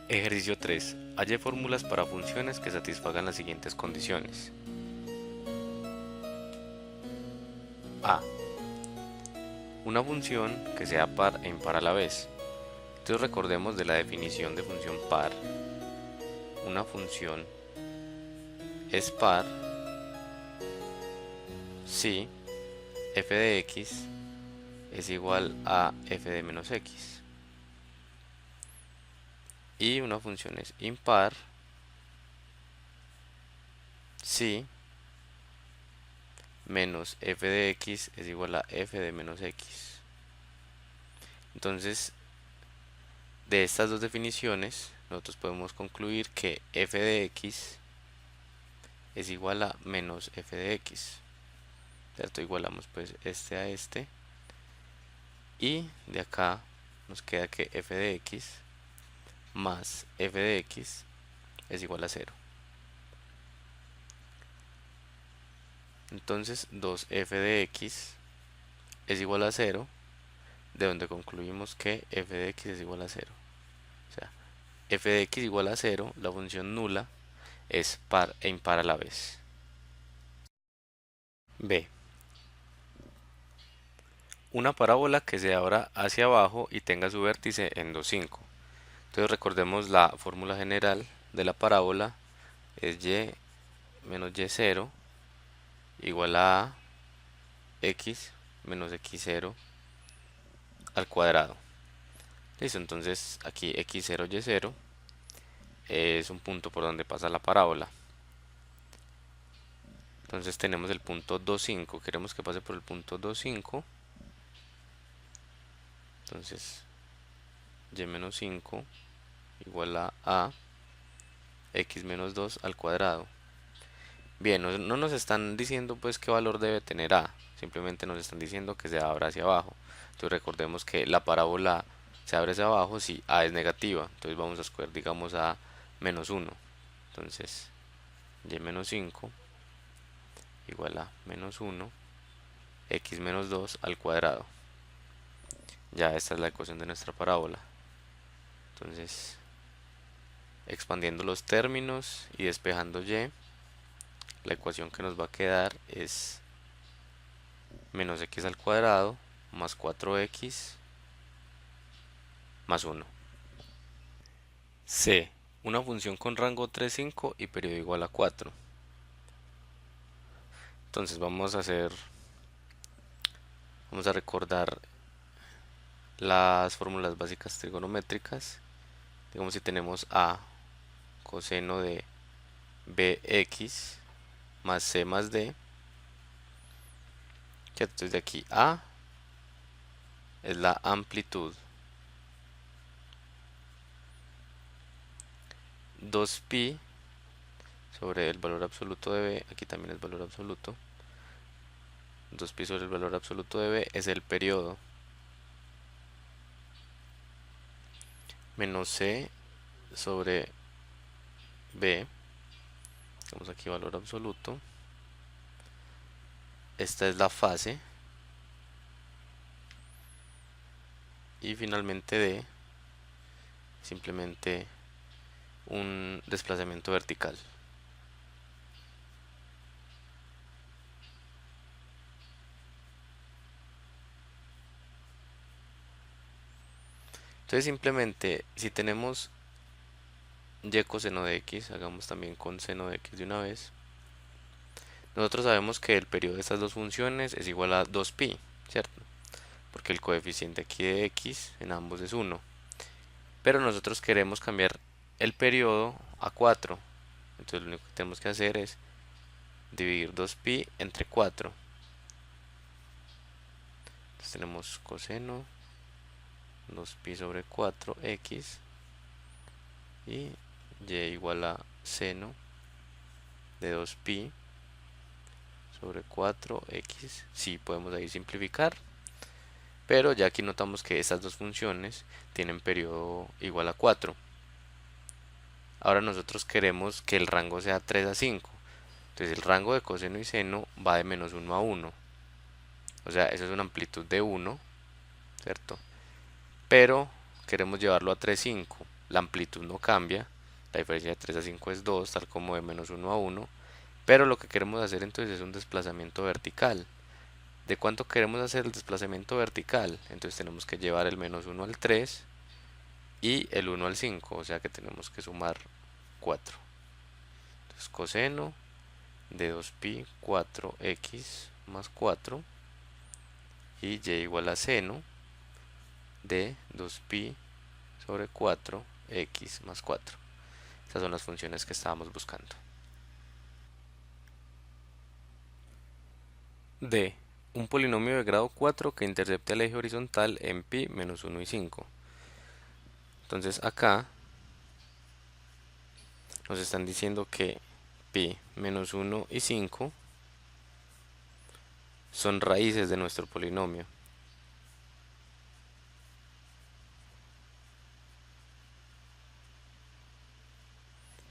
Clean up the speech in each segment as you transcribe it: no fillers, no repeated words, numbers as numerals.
Ejercicio 3. Halle fórmulas para funciones que satisfagan las siguientes condiciones. A. Una función que sea par e impar a la vez. Entonces recordemos de la definición de función par. Una función es par si f de x es igual a f de menos x. Y una función es impar si menos f de x es igual a f de menos x. Entonces, de estas dos definiciones, nosotros podemos concluir que f de x es igual a menos f de x. ¿Cierto? Igualamos pues este a este. Y de acá nos queda que f de x más f de x es igual a 0. Entonces 2f de x es igual a 0, de donde concluimos que f de x es igual a 0. O sea, f de x igual a 0, la función nula, es par e impar a la vez. B. Una parábola que se abra hacia abajo y tenga su vértice en 2, 5. Entonces recordemos la fórmula general de la parábola es y menos y0 igual a x menos x0 al cuadrado. Listo, entonces aquí x0, y0 es un punto por donde pasa la parábola. Entonces tenemos el punto 2, 5, queremos que pase por el punto 2, 5. Entonces y menos 5 igual a x menos 2 al cuadrado. Bien, no nos están diciendo pues qué valor debe tener a, simplemente nos están diciendo que se abra hacia abajo. Entonces recordemos que la parábola se abre hacia abajo si a es negativa, entonces vamos a escoger digamos a menos 1. Entonces y menos 5 igual a menos 1, x menos 2 al cuadrado. Ya esta es la ecuación de nuestra parábola. Entonces, expandiendo los términos y despejando y, la ecuación que nos va a quedar es menos x al cuadrado más 4x más 1. C. Una función con rango 3, 5 y periodo igual a 4. Entonces vamos a recordar las fórmulas básicas trigonométricas. Digamos si tenemos a coseno de bx más c más d. Entonces de aquí a es la amplitud, 2pi sobre el valor absoluto de b, aquí también es valor absoluto, 2pi sobre el valor absoluto de b es el periodo, menos c sobre b, tenemos aquí valor absoluto, esta es la fase, y finalmente d, simplemente un desplazamiento vertical. Entonces simplemente si tenemos y coseno de x, hagamos también con seno de x de una vez. Nosotros sabemos que el periodo de estas dos funciones es igual a 2pi, ¿cierto? Porque el coeficiente aquí de x en ambos es 1. Pero nosotros queremos cambiar el periodo a 4. Entonces lo único que tenemos que hacer es dividir 2pi entre 4. Entonces tenemos coseno 2pi sobre 4x y y igual a seno de 2pi sobre 4x. Sí, podemos ahí simplificar, pero ya aquí notamos que estas dos funciones tienen periodo igual a 4. Ahora nosotros queremos que el rango sea 3 a 5. Entonces el rango de coseno y seno va de menos 1 a 1. O sea, eso es una amplitud de 1, ¿cierto? Pero queremos llevarlo a 3, 5. la amplitud no cambia, la diferencia de 3 a 5 es 2, tal como de menos 1 a 1, pero lo que queremos hacer entonces es un desplazamiento vertical. ¿De cuánto queremos hacer el desplazamiento vertical? Entonces tenemos que llevar el menos 1 al 3 y el 1 al 5, o sea que tenemos que sumar 4. Entonces coseno de 2pi 4x más 4 y y igual a seno de 2pi sobre 4x más 4. Estas son las funciones que estábamos buscando. D. Un polinomio de grado 4 que intercepte el eje horizontal en pi menos 1 y 5. Entonces acá nos están diciendo que pi menos 1 y 5 son raíces de nuestro polinomio.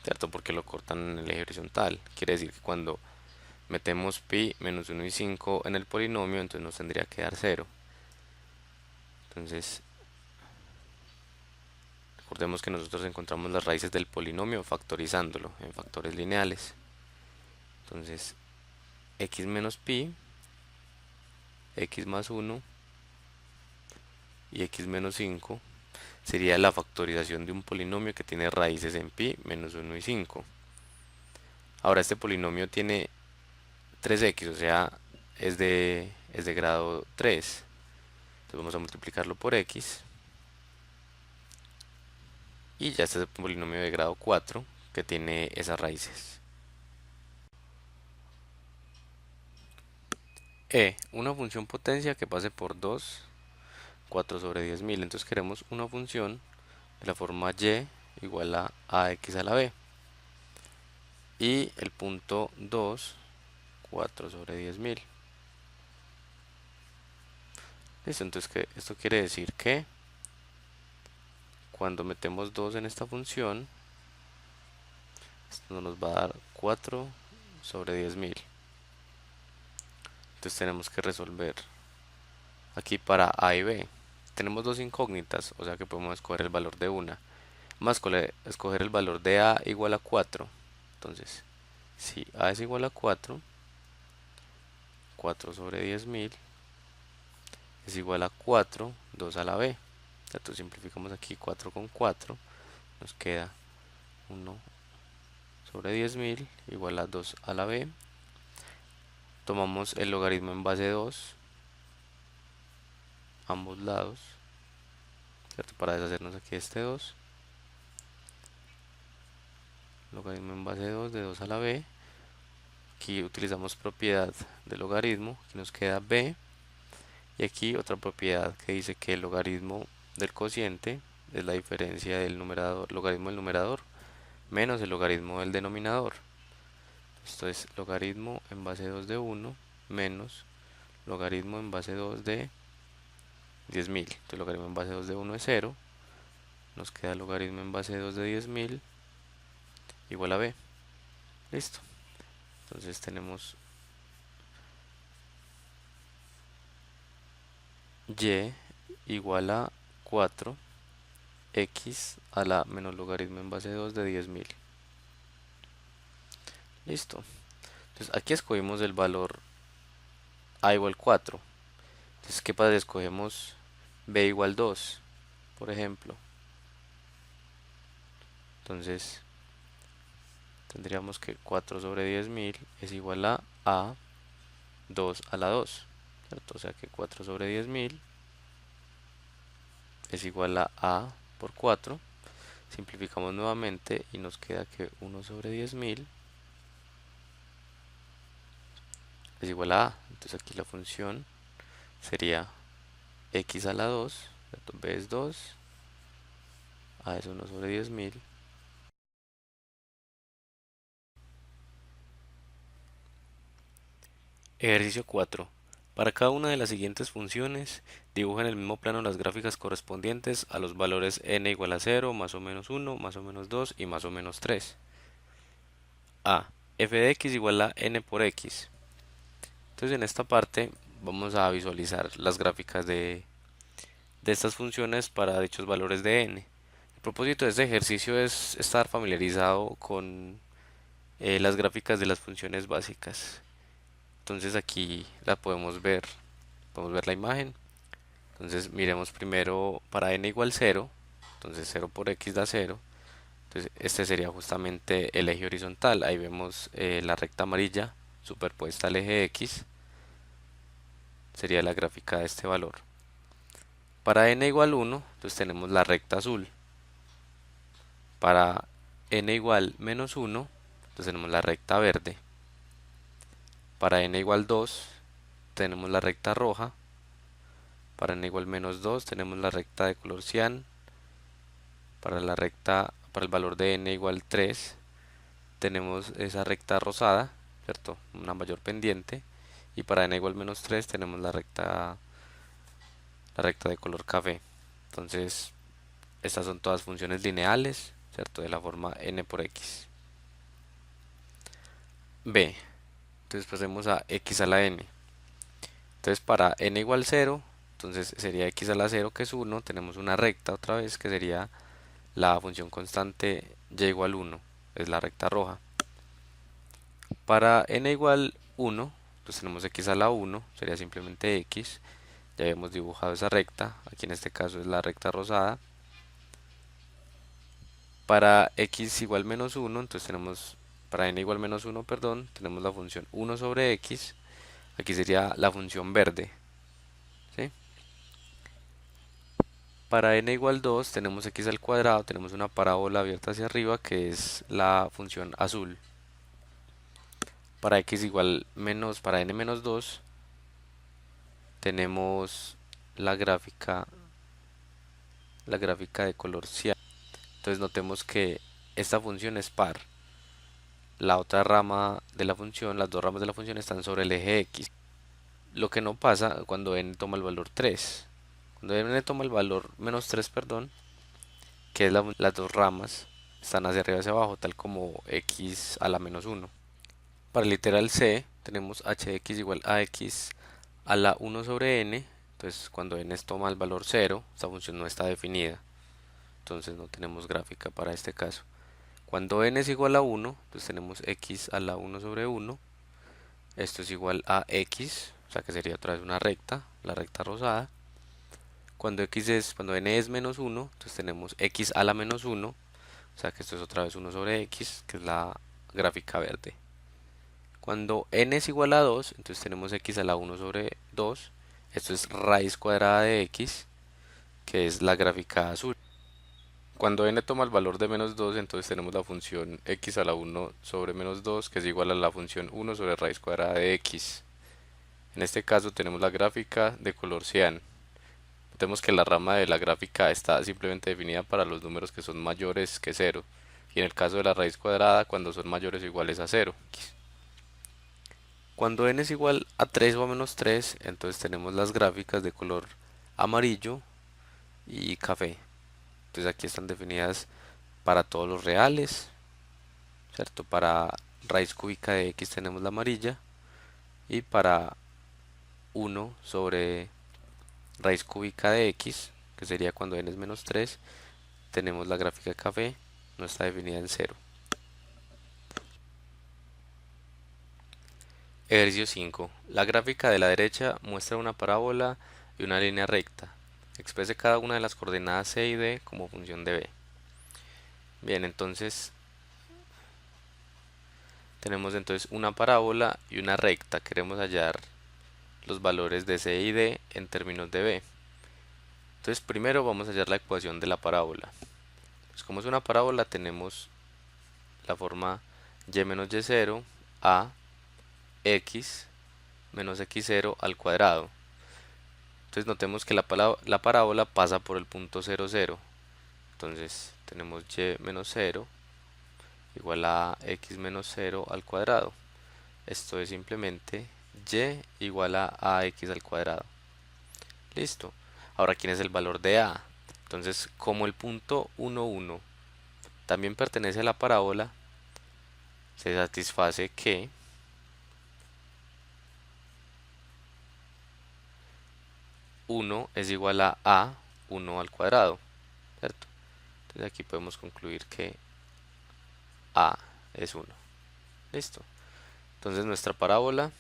¿Cierto? Porque lo cortan en el eje horizontal. Quiere decir que cuando metemos pi menos 1 y 5 en el polinomio, entonces nos tendría que dar 0. Entonces, recordemos que nosotros encontramos las raíces del polinomio factorizándolo en factores lineales. Entonces, x menos pi, x más 1 y x menos 5 sería la factorización de un polinomio que tiene raíces en pi menos 1 y 5. Ahora este polinomio tiene 3x, o sea, es de grado 3. Entonces vamos a multiplicarlo por x. Y ya este es el polinomio de grado 4 que tiene esas raíces. Una función potencia que pase por 2, 4 sobre 10.000. Entonces queremos una función de la forma y igual a ax a la b. Y el punto 2, 4 sobre 10.000. Listo, entonces esto quiere decir que cuando metemos 2 en esta función, esto nos va a dar 4 sobre 10.000. Entonces tenemos que resolver aquí para a y b. Tenemos dos incógnitas, o sea que podemos escoger el valor de una. Más escoger el valor de a igual a 4. Entonces, si a es igual a 4, 4 sobre 10.000 es igual a 4, 2 a la b. Entonces simplificamos aquí 4 con 4, nos queda 1 sobre 10.000 igual a 2 a la b. Tomamos el logaritmo en base 2, ambos lados, ¿cierto? Para deshacernos aquí este 2. Logaritmo en base 2 de 2 a la b. Aquí utilizamos propiedad de logaritmo, aquí nos queda b. Y aquí otra propiedad que dice que el logaritmo del cociente es la diferencia del logaritmo del numerador menos el logaritmo del denominador. Esto es logaritmo en base 2 de 1 menos logaritmo en base 2 de 10.000. Entonces logaritmo en base 2 de 1 es 0. Nos queda logaritmo en base 2 de 10.000 igual a b. Listo. Entonces tenemos y igual a 4 x a la menos logaritmo en base 2 de 10.000. Listo. Entonces aquí escogimos el valor a igual 4. Entonces, ¿qué pasa si escogemos b igual 2, por ejemplo? Entonces, tendríamos que 4 sobre 10.000 es igual a 2 a la 2, ¿cierto? O sea que 4 sobre 10.000 es igual a por 4. Simplificamos nuevamente y nos queda que 1 sobre 10.000 es igual a. Entonces aquí la función sería x a la 2, ¿cierto? B es 2, a es 1 sobre 10.000. Ejercicio 4. Para cada una de las siguientes funciones, dibuja en el mismo plano las gráficas correspondientes a los valores n igual a 0, más o menos 1, más o menos 2 y más o menos 3. A. F de x igual a n por x. Entonces en esta parte vamos a visualizar las gráficas de estas funciones para dichos valores de n. El propósito de este ejercicio es estar familiarizado con las gráficas de las funciones básicas. Entonces aquí la podemos ver la imagen. Entonces miremos primero para n igual 0, entonces 0 por x da 0. Entonces este sería justamente el eje horizontal. Ahí vemos la recta amarilla superpuesta al eje x, sería la gráfica de este valor. Para n igual 1, entonces tenemos la recta azul. Para n igual menos 1, entonces tenemos la recta verde. Para n igual 2, tenemos la recta roja. Para n igual menos 2, tenemos la recta de color cian. Para el valor de n igual 3, tenemos esa recta rosada, ¿cierto? Una mayor pendiente. Y para n igual menos 3 tenemos la recta de color café. Entonces, estas son todas funciones lineales, ¿cierto? De la forma n por x. B. Entonces pasemos a x a la n. Entonces para n igual 0, entonces sería x a la 0 que es 1. Tenemos una recta otra vez que sería la función constante y igual 1. Es la recta roja. Para n igual 1, pues tenemos x a la 1, sería simplemente x. Ya habíamos dibujado esa recta, aquí en este caso es la recta rosada. Para x igual menos 1, entonces tenemos, para n igual menos 1, perdón, tenemos la función 1 sobre x. Aquí sería la función verde, ¿sí? Para n igual 2 tenemos x al cuadrado, tenemos una parábola abierta hacia arriba que es la función azul. Para x igual menos, para n menos 2 tenemos la gráfica de color cian. Entonces notemos que esta función es par. La otra rama de la función, las dos ramas de la función están sobre el eje x. Lo que no pasa cuando n toma el valor 3. Cuando n toma el valor menos 3, perdón, que es las dos ramas están hacia arriba y hacia abajo, tal como x a la menos 1. Para el literal c tenemos hx igual a x a la 1 sobre n. Entonces cuando n toma el valor 0, esta función no está definida. Entonces no tenemos gráfica para este caso. Cuando n es igual a 1, entonces tenemos x a la 1 sobre 1. Esto es igual a x, o sea que sería otra vez una recta, la recta rosada. Cuando n es menos 1, entonces tenemos x a la menos 1, o sea que esto es otra vez 1 sobre x, que es la gráfica verde. Cuando n es igual a 2, entonces tenemos x a la 1 sobre 2. Esto es raíz cuadrada de x, que es la gráfica azul. Cuando n toma el valor de menos 2, entonces tenemos la función x a la 1 sobre menos 2, que es igual a la función 1 sobre raíz cuadrada de x. En este caso tenemos la gráfica de color cian. Notemos que la rama de la gráfica está simplemente definida para los números que son mayores que 0. Y en el caso de la raíz cuadrada, cuando son mayores o iguales a 0. Cuando n es igual a 3 o a menos 3, entonces tenemos las gráficas de color amarillo y café. Entonces aquí están definidas para todos los reales, ¿cierto? Para raíz cúbica de x tenemos la amarilla y para 1 sobre raíz cúbica de x, que sería cuando n es menos 3, tenemos la gráfica de café, no está definida en 0. Ejercicio 5. La gráfica de la derecha muestra una parábola y una línea recta. Exprese cada una de las coordenadas c y d como función de b. Bien, entonces tenemos entonces una parábola y una recta. Queremos hallar los valores de c y d en términos de b. Entonces primero vamos a hallar la ecuación de la parábola. Pues como es una parábola tenemos la forma y menos y0 a x menos x0 al cuadrado. Entonces notemos que la parábola pasa por el punto 0, 0. Entonces tenemos y menos 0 igual a x menos 0 al cuadrado. Esto es simplemente y igual a ax al cuadrado. Listo. Ahora, ¿quién es el valor de a? Entonces, como el punto 1, 1 también pertenece a la parábola, se satisface que uno es igual a 1 al cuadrado, ¿cierto? Entonces aquí podemos concluir que A es 1. Listo. Entonces nuestra parábola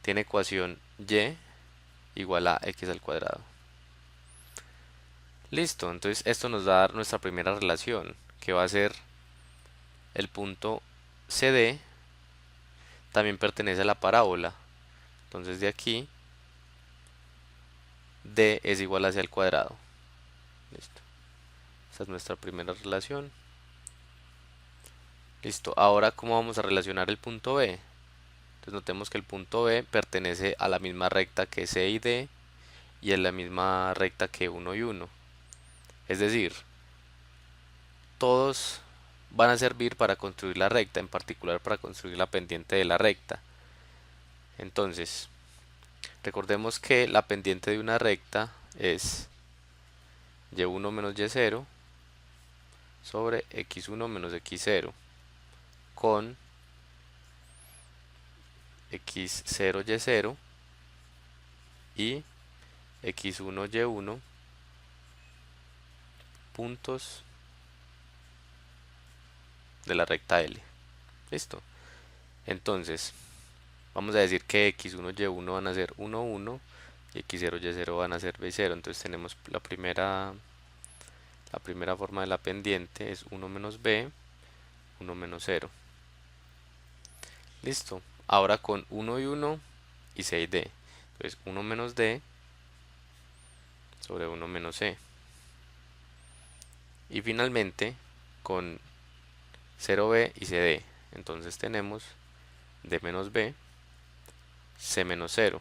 tiene ecuación y igual a x al cuadrado. Listo, entonces esto nos va a dar nuestra primera relación, que va a ser el punto CD, también pertenece a la parábola. Entonces de aquí, D es igual a C al cuadrado. Listo. Esta es nuestra primera relación. Listo, ahora ¿cómo vamos a relacionar el punto B? Entonces notemos que el punto B pertenece a la misma recta que C y D y es la misma recta que 1 y 1. Es decir, todos van a servir para construir la recta, en particular para construir la pendiente de la recta. Entonces, recordemos que la pendiente de una recta es y1 menos y0 sobre x1 menos x0 con x0 y0 y x1 y1 puntos de la recta L. Listo. Entonces, vamos a decir que x1 y1 van a ser 1, 1 y x0 y0 van a ser b0. Entonces tenemos la primera forma de la pendiente es 1 menos b, 1 menos 0. Listo. Ahora con 1 y 1 y c y d. Entonces 1 menos d sobre 1 menos c. Y finalmente con 0b y cd. Entonces tenemos d menos b, c menos 0.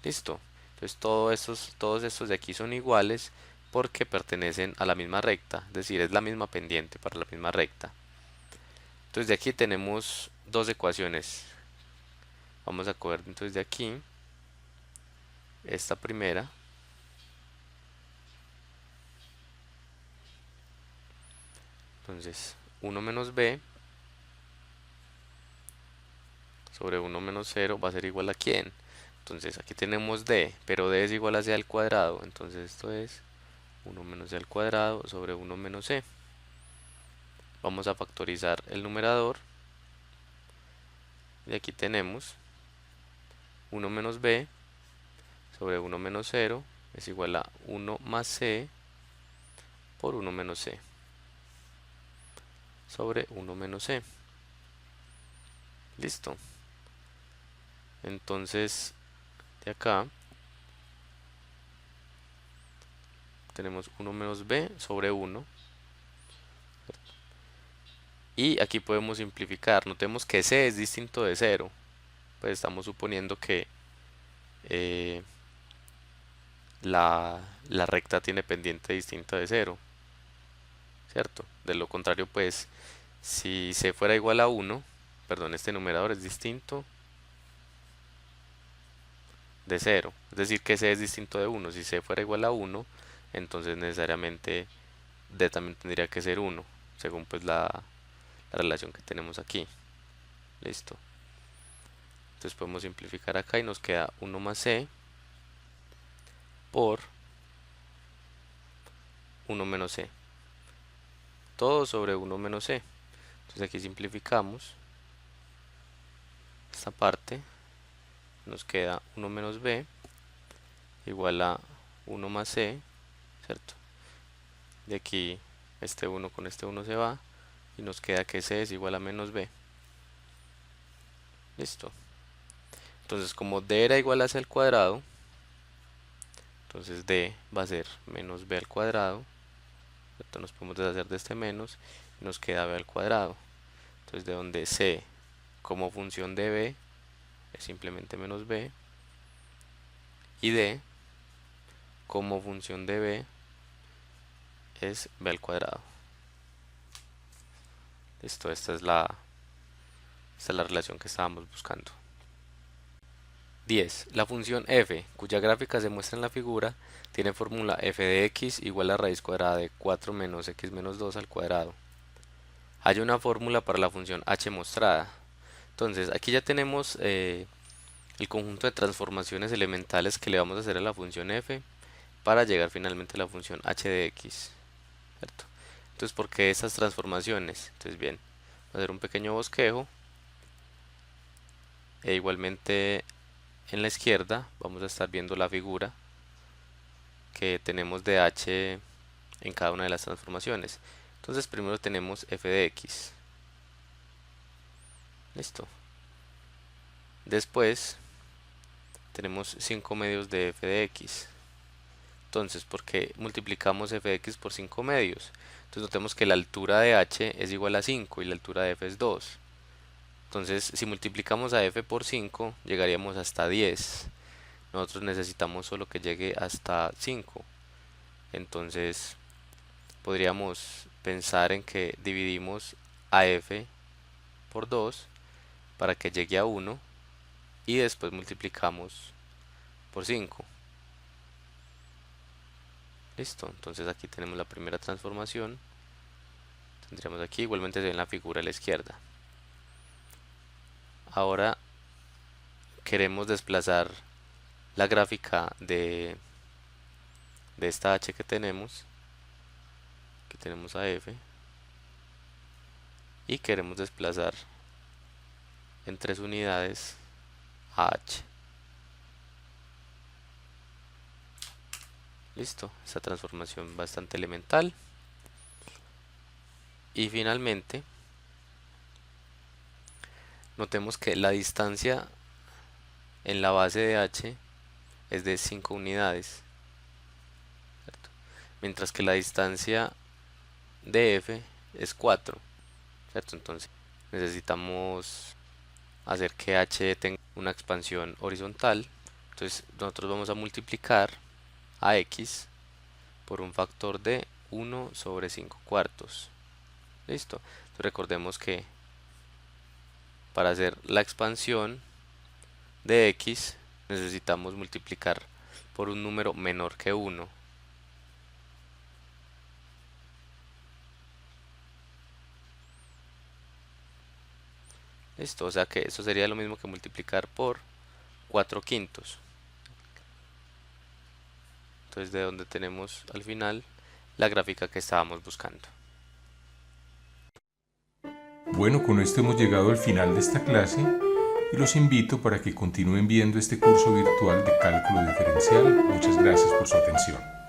Listo. Entonces todos estos de aquí son iguales porque pertenecen a la misma recta, es decir, es la misma pendiente para la misma recta. Entonces de aquí tenemos dos ecuaciones. Vamos a coger entonces de aquí esta primera. Entonces 1 menos b sobre 1 menos 0 va a ser igual a ¿quién? Entonces aquí tenemos d, pero d es igual a c al cuadrado. Entonces esto es 1 menos c al cuadrado sobre 1 menos c. Vamos a factorizar el numerador. Y aquí tenemos 1 menos b sobre 1 menos 0 es igual a 1 más c por 1 menos c sobre 1 menos c. Listo. Entonces de acá tenemos 1 menos b sobre 1. Y aquí podemos simplificar. Notemos que c es distinto de 0. Pues estamos suponiendo que eh, la recta tiene pendiente distinta de 0. ¿Cierto? De lo contrario, pues, si c fuera igual a 1, perdón, este numerador es distinto de 0. Es decir, que c es distinto de 1. Si c fuera igual a 1, entonces necesariamente d también tendría que ser 1, según pues la relación que tenemos aquí. Listo. Entonces podemos simplificar acá y nos queda 1 más c por 1 menos c. Todo sobre 1 menos c. Entonces aquí simplificamos esta parte. Nos queda 1 menos b igual a 1 más c, ¿cierto? De aquí este 1 con este 1 se va y nos queda que c es igual a menos b. Listo. Entonces como d era igual a c al cuadrado, entonces d va a ser menos b al cuadrado, ¿cierto? Nos podemos deshacer de este menos y nos queda b al cuadrado. Entonces de donde c como función de b es simplemente menos b y d como función de b es b al cuadrado. Listo, esta es la relación que estábamos buscando. 10. La función f, cuya gráfica se muestra en la figura, tiene fórmula f de x igual a raíz cuadrada de 4 menos x menos 2 al cuadrado. Hay una fórmula para la función h mostrada. Entonces, aquí ya tenemos el conjunto de transformaciones elementales que le vamos a hacer a la función f para llegar finalmente a la función h de x, ¿cierto? Entonces, ¿por qué esas transformaciones? Entonces, bien, voy a hacer un pequeño bosquejo e igualmente en la izquierda vamos a estar viendo la figura que tenemos de h en cada una de las transformaciones. Entonces, primero tenemos f de x. Listo. Después tenemos 5 medios de f de x. Entonces, ¿por qué multiplicamos f de x por 5 medios? Entonces notemos que la altura de h es igual a 5 y la altura de f es 2. Entonces, si multiplicamos a f por 5, llegaríamos hasta 10. Nosotros necesitamos solo que llegue hasta 5. Entonces, podríamos pensar en que dividimos a f por 2 para que llegue a 1 y después multiplicamos por 5. Listo, entonces aquí tenemos la primera transformación. Tendríamos aquí, igualmente se ve en la figura a la izquierda. Ahora queremos desplazar la gráfica de esta h que tenemos. Aquí tenemos a f. Y queremos desplazar en 3 unidades a h. Listo, esta transformación bastante elemental. Y finalmente, notemos que la distancia en la base de h es de 5 unidades, ¿cierto? Mientras que la distancia de f es 4, ¿cierto? Entonces necesitamos hacer que h tenga una expansión horizontal. Entonces nosotros vamos a multiplicar a x por un factor de 1 sobre 5 cuartos. Listo. Entonces recordemos que para hacer la expansión de x necesitamos multiplicar por un número menor que 1. Listo, o sea que eso sería lo mismo que multiplicar por 4 quintos. Entonces, de donde tenemos al final la gráfica que estábamos buscando. Bueno, con esto hemos llegado al final de esta clase y los invito para que continúen viendo este curso virtual de cálculo diferencial. Muchas gracias por su atención.